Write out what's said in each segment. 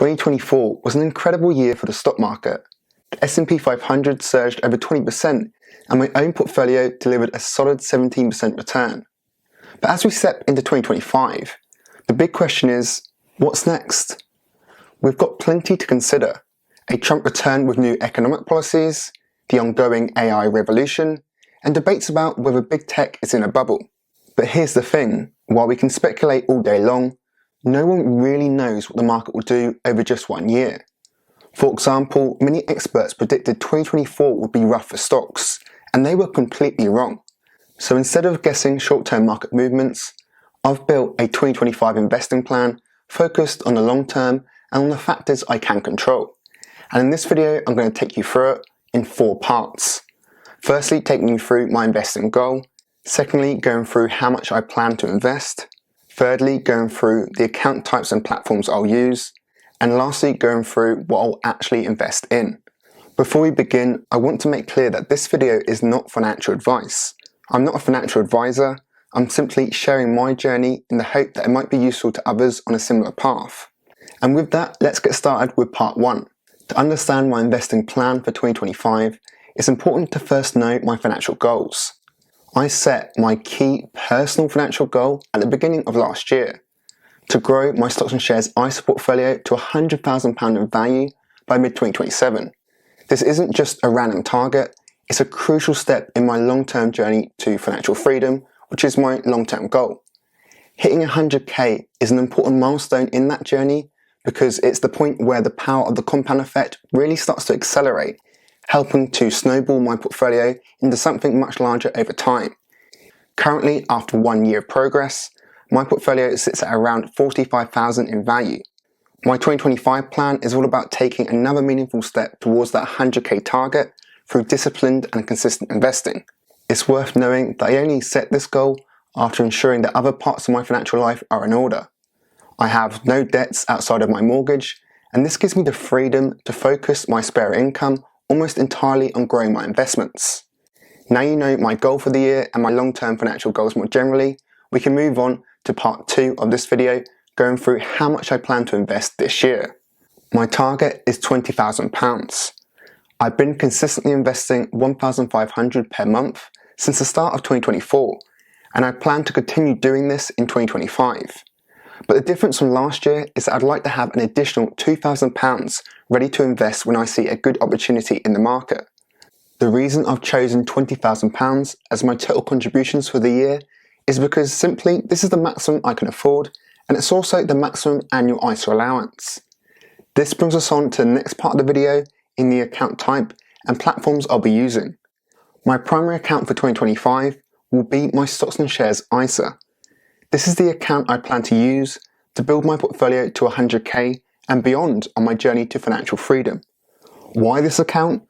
2024 was an incredible year for the stock market. The S&P 500 surged over 20% and my own portfolio delivered a solid 17% return. But as we step into 2025, the big question is, what's next? We've got plenty to consider. A Trump return with new economic policies, the ongoing AI revolution, and debates about whether big tech is in a bubble. But here's the thing, while we can speculate all day long, no one really knows what the market will do over just 1 year. For example, many experts predicted 2024 would be rough for stocks, and they were completely wrong. So instead of guessing short-term market movements, I've built a 2025 investing plan focused on the long term and on the factors I can control. And in this video, I'm going to take you through it in 4 parts. Firstly, taking you through my investing goal. Secondly, going through how much I plan to invest. Thirdly, going through the account types and platforms I'll use. And lastly, going through what I'll actually invest in. Before we begin, I want to make clear that this video is not financial advice. I'm not a financial advisor. I'm simply sharing my journey in the hope that it might be useful to others on a similar path. And with that, let's get started with part 1. To understand my investing plan for 2025, it's important to first know my financial goals. I set my key personal financial goal at the beginning of last year, to grow my stocks and shares ISA portfolio to £100,000 in value by mid-2027. This isn't just a random target, it's a crucial step in my long-term journey to financial freedom, which is my long-term goal. Hitting 100k is an important milestone in that journey because it's the point where the power of the compound effect really starts to accelerate, helping to snowball my portfolio into something much larger over time. Currently, after 1 year of progress, my portfolio sits at around $45,000 in value. My 2025 plan is all about taking another meaningful step towards that 100k target through disciplined and consistent investing. It's worth knowing that I only set this goal after ensuring that other parts of my financial life are in order. I have no debts outside of my mortgage, and this gives me the freedom to focus my spare income almost entirely on growing my investments. Now you know my goal for the year and my long-term financial goals more generally, we can move on to part 2 of this video, going through how much I plan to invest this year. My target is £20,000. I've been consistently investing £1,500 per month since the start of 2024, and I plan to continue doing this in 2025. But the difference from last year is that I'd like to have an additional £2,000 ready to invest when I see a good opportunity in the market. The reason I've chosen £20,000 as my total contributions for the year is because simply this is the maximum I can afford, and it's also the maximum annual ISA allowance. This brings us on to the next part of the video in the account type and platforms I'll be using. My primary account for 2025 will be my stocks and shares ISA. This is the account I plan to use to build my portfolio to 100k and beyond on my journey to financial freedom. Why this account?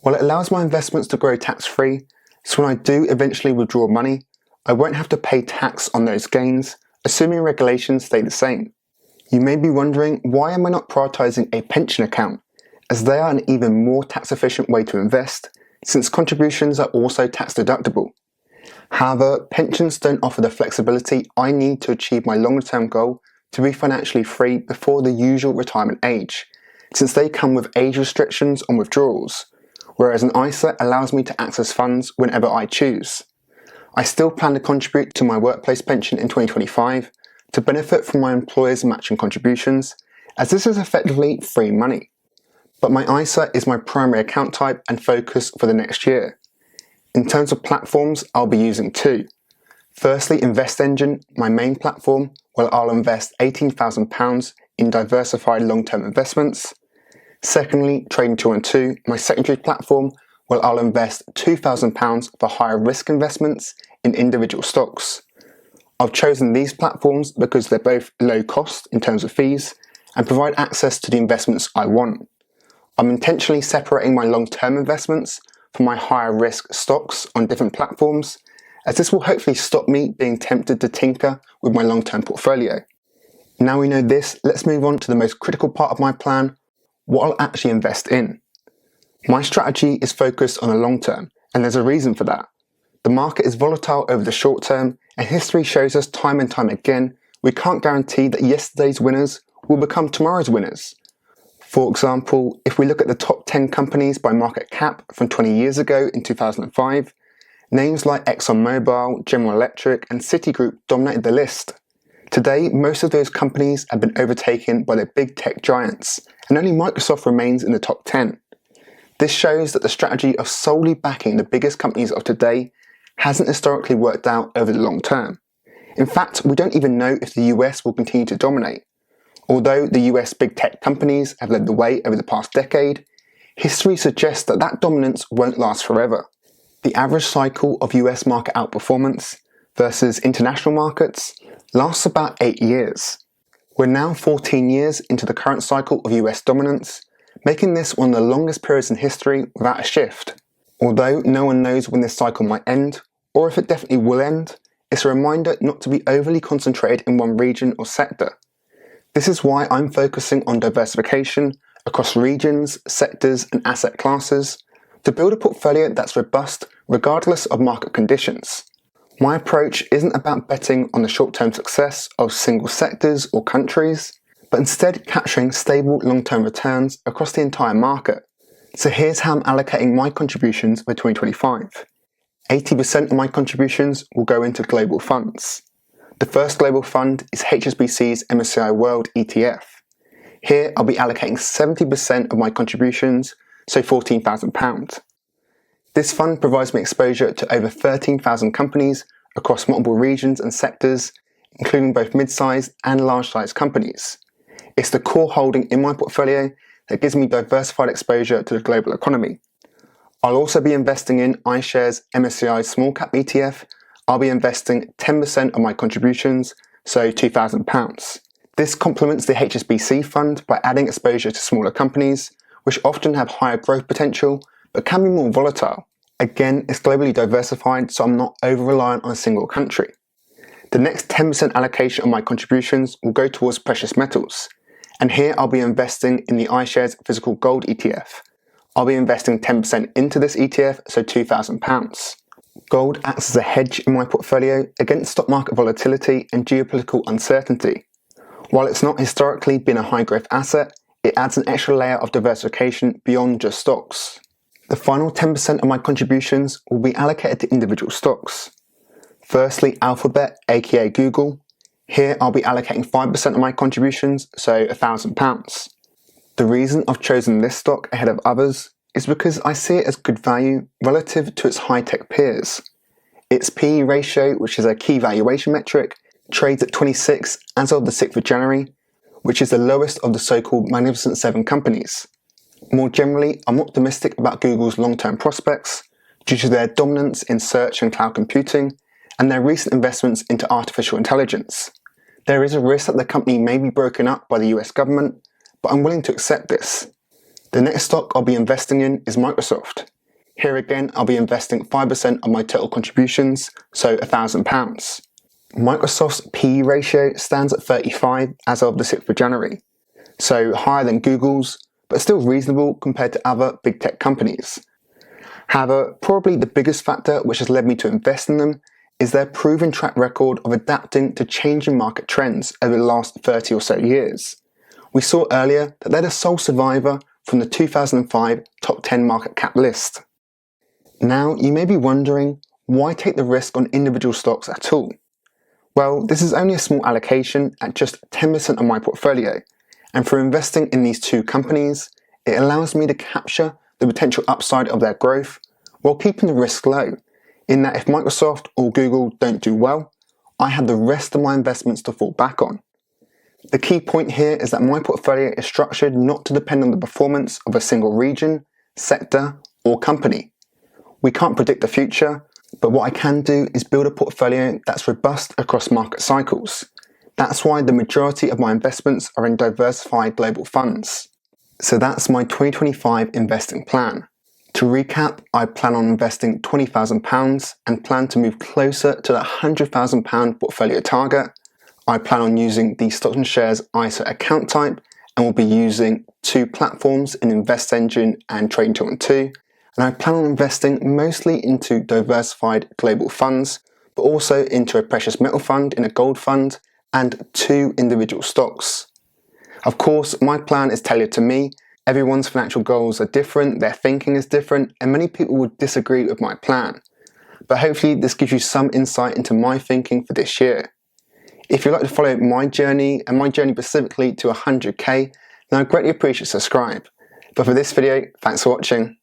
Well, it allows my investments to grow tax-free, so when I do eventually withdraw money, I won't have to pay tax on those gains, assuming regulations stay the same. You may be wondering, why am I not prioritizing a pension account, as they are an even more tax-efficient way to invest, since contributions are also tax-deductible. However, pensions don't offer the flexibility I need to achieve my longer-term goal to be financially free before the usual retirement age, since they come with age restrictions on withdrawals, whereas an ISA allows me to access funds whenever I choose. I still plan to contribute to my workplace pension in 2025 to benefit from my employer's matching contributions, as this is effectively free money. But my ISA is my primary account type and focus for the next year. In terms of platforms, I'll be using 2. Firstly, InvestEngine, my main platform, where I'll invest £18,000 in diversified long-term investments. Secondly, Trading212, my secondary platform, where I'll invest £2,000 for higher risk investments in individual stocks. I've chosen these platforms because they're both low cost in terms of fees and provide access to the investments I want. I'm intentionally separating my long-term investments from my higher risk stocks on different platforms, as this will hopefully stop me being tempted to tinker with my long-term portfolio. Now we know this, let's move on to the most critical part of my plan, what I'll actually invest in. My strategy is focused on the long term, and there's a reason for that. The market is volatile over the short term, and history shows us time and time again we can't guarantee that yesterday's winners will become tomorrow's winners. For example, if we look at the top 10 companies by market cap from 20 years ago in 2005, names like ExxonMobil, General Electric, and Citigroup dominated the list. Today, most of those companies have been overtaken by the big tech giants, and only Microsoft remains in the top 10. This shows that the strategy of solely backing the biggest companies of today hasn't historically worked out over the long term. In fact, we don't even know if the US will continue to dominate. Although the US big tech companies have led the way over the past decade, history suggests that that dominance won't last forever. The average cycle of US market outperformance versus international markets lasts about 8 years. We're now 14 years into the current cycle of US dominance, making this one of the longest periods in history without a shift. Although no one knows when this cycle might end, or if it definitely will end, it's a reminder not to be overly concentrated in one region or sector. This is why I'm focusing on diversification across regions, sectors, and asset classes to build a portfolio that's robust regardless of market conditions. My approach isn't about betting on the short-term success of single sectors or countries, but instead capturing stable long-term returns across the entire market. So here's how I'm allocating my contributions for 2025. 80% of my contributions will go into global funds. The first global fund is HSBC's MSCI World ETF. Here I'll be allocating 70% of my contributions, so £14,000. This fund provides me exposure to over 13,000 companies across multiple regions and sectors, including both mid-sized and large-sized companies. It's the core holding in my portfolio that gives me diversified exposure to the global economy. I'll also be investing in iShares MSCI Small Cap ETF. I'll be investing 10% of my contributions, so £2,000. This complements the HSBC fund by adding exposure to smaller companies, which often have higher growth potential but can be more volatile. Again, it's globally diversified, so I'm not over-reliant on a single country. The next 10% allocation of my contributions will go towards precious metals, and here I'll be investing in the iShares Physical Gold ETF. I'll be investing 10% into this ETF, so £2,000. Gold acts as a hedge in my portfolio against stock market volatility and geopolitical uncertainty. While it's not historically been a high-growth asset, it adds an extra layer of diversification beyond just stocks. The final 10% of my contributions will be allocated to individual stocks. Firstly, Alphabet, aka Google. Here I'll be allocating 5% of my contributions, so £1,000. The reason I've chosen this stock ahead of others is because I see it as good value relative to its high-tech peers. Its PE ratio, which is a key valuation metric, trades at 26 as of the 6th of January, which is the lowest of the so-called Magnificent Seven companies. More generally, I'm optimistic about Google's long-term prospects due to their dominance in search and cloud computing and their recent investments into artificial intelligence. There is a risk that the company may be broken up by the US government, but I'm willing to accept this. The next stock I'll be investing in is Microsoft. Here again, I'll be investing 5% of my total contributions, so £1,000. Microsoft's PE ratio stands at 35 as of the 6th of January, so higher than Google's, but still reasonable compared to other big tech companies. However, probably the biggest factor which has led me to invest in them is their proven track record of adapting to changing market trends over the last 30 or so years. We saw earlier that they're the sole survivor from the 2005 top 10 market cap list. Now, you may be wondering, why take the risk on individual stocks at all? Well, this is only a small allocation at just 10% of my portfolio, and for investing in these two companies, it allows me to capture the potential upside of their growth while keeping the risk low, in that if Microsoft or Google don't do well, I have the rest of my investments to fall back on. The key point here is that my portfolio is structured not to depend on the performance of a single region, sector, or company. We can't predict the future, but what I can do is build a portfolio that's robust across market cycles. That's why the majority of my investments are in diversified global funds. So that's my 2025 investing plan. To recap, I plan on investing £20,000 and plan to move closer to the £100,000 portfolio target. I plan on using the Stocks and Shares ISA account type and will be using two platforms in Invest Engine and Trading 212. And I plan on investing mostly into diversified global funds, but also into a precious metal fund in a gold fund and two individual stocks. Of course, my plan is tailored to me, Everyone's financial goals are different, their thinking is different, and many people will disagree with my plan. But hopefully this gives you some insight into my thinking for this year. If you'd like to follow my journey, and my journey specifically to 100k, then I'd greatly appreciate subscribe. But for this video, thanks for watching.